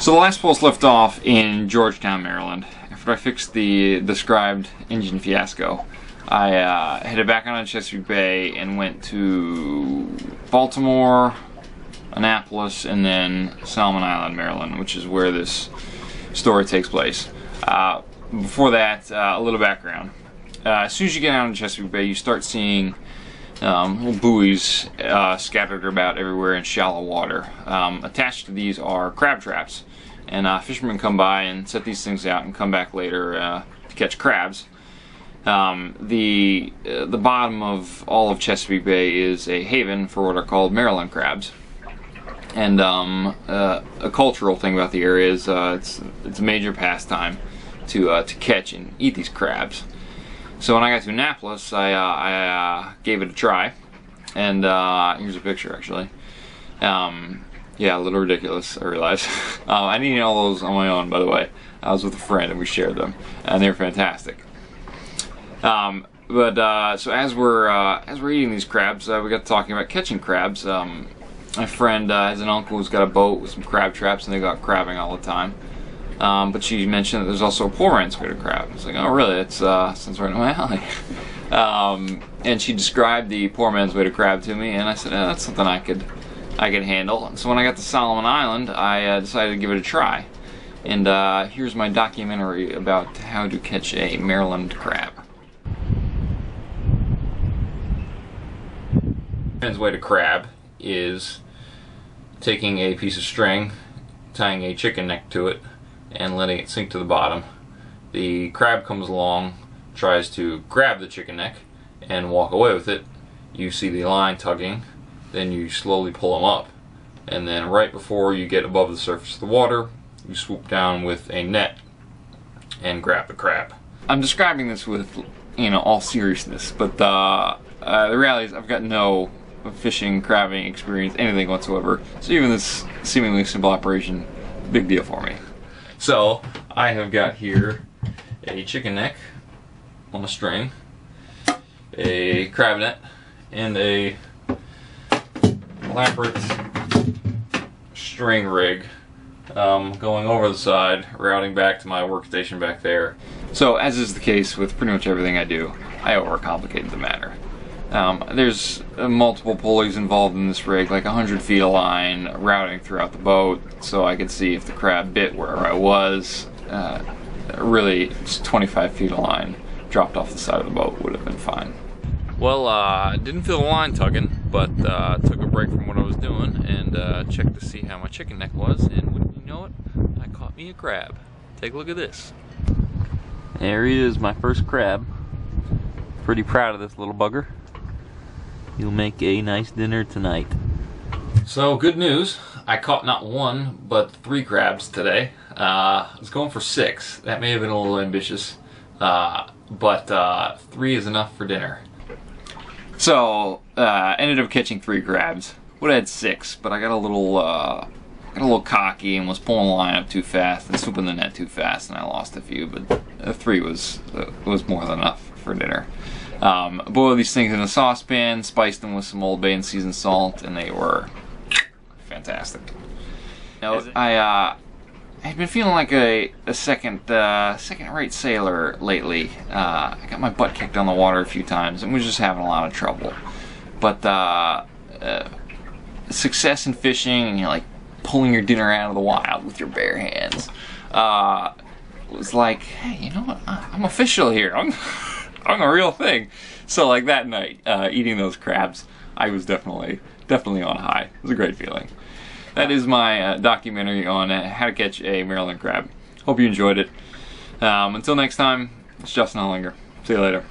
So the last post left off in Georgetown, Maryland. After I fixed the described engine fiasco, I headed back on to Chesapeake Bay and went to Baltimore, Annapolis, and then Solomon Island, Maryland, which is where this story takes place. Before that, a little background. As soon as you get out in Chesapeake Bay, you start seeing little buoys scattered about everywhere in shallow water. Attached to these are crab traps, and fishermen come by and set these things out and come back later to catch crabs. The bottom of all of Chesapeake Bay is a haven for what are called Maryland crabs. And a cultural thing about the area is it's a major pastime to catch and eat these crabs. So when I got to Annapolis, I gave it a try, and here's a picture actually. Yeah, a little ridiculous, I realize. I didn't eat all those on my own, by the way. I was with a friend and we shared them, and they were fantastic. So as we're eating these crabs, we got talking about catching crabs. My friend has an uncle who's got a boat with some crab traps, and they go out crabbing all the time. But she mentioned that there's also a poor man's way to crab. I was like, oh really? It's sounds right in my alley. And she described the poor man's way to crab to me, and I said, that's something I could handle. And so when I got to Solomon Island, I decided to give it a try. And here's my documentary about how to catch a Maryland crab. The man's way to crab is taking a piece of string, tying a chicken neck to it, and letting it sink to the bottom. The crab comes along, tries to grab the chicken neck and walk away with it. You see the line tugging, then you slowly pull them up, and then right before you get above the surface of the water, you swoop down with a net and grab the crab. I'm describing this with, all seriousness, but the reality is I've got no fishing, crabbing experience, anything whatsoever. So even this seemingly simple operation, big deal for me. So I have got here a chicken neck on a string, a crab net, and a elaborate string rig going over the side, routing back to my workstation back there. So as is the case with pretty much everything I do, I overcomplicated the matter. There's multiple pulleys involved in this rig, like 100 feet of line routing throughout the boat, so I could see if the crab bit where I was. Really, just 25 feet of line dropped off the side of the boat would have been fine. Well, didn't feel the line tugging, but took a break from what I was doing and checked to see how my chicken neck was, and wouldn't you know it, I caught me a crab. Take a look at this. There he is, my first crab. Pretty proud of this little bugger. He'll make a nice dinner tonight. So good news, I caught not one, but 3 crabs today. I was going for 6. That may have been a little ambitious, but 3 is enough for dinner. So ended up catching 3 crabs. Would have had 6, but I got a little cocky and was pulling the line up too fast and swooping the net too fast, and I lost a few. But 3 was more than enough for dinner. Boiled these things in a saucepan, spiced them with some Old Bay and seasoned salt, and they were fantastic. I had been feeling like a second-rate sailor lately. I got my butt kicked on the water a few times and was just having a lot of trouble. But success in fishing and like pulling your dinner out of the wild with your bare hands was like, hey, you know what? I'm official here. I'm the real thing. So like that night, eating those crabs, I was definitely on high. It was a great feeling. That is my documentary on how to catch a Maryland crab. Hope you enjoyed it. Until next time, it's Justin Hollinger. See you later.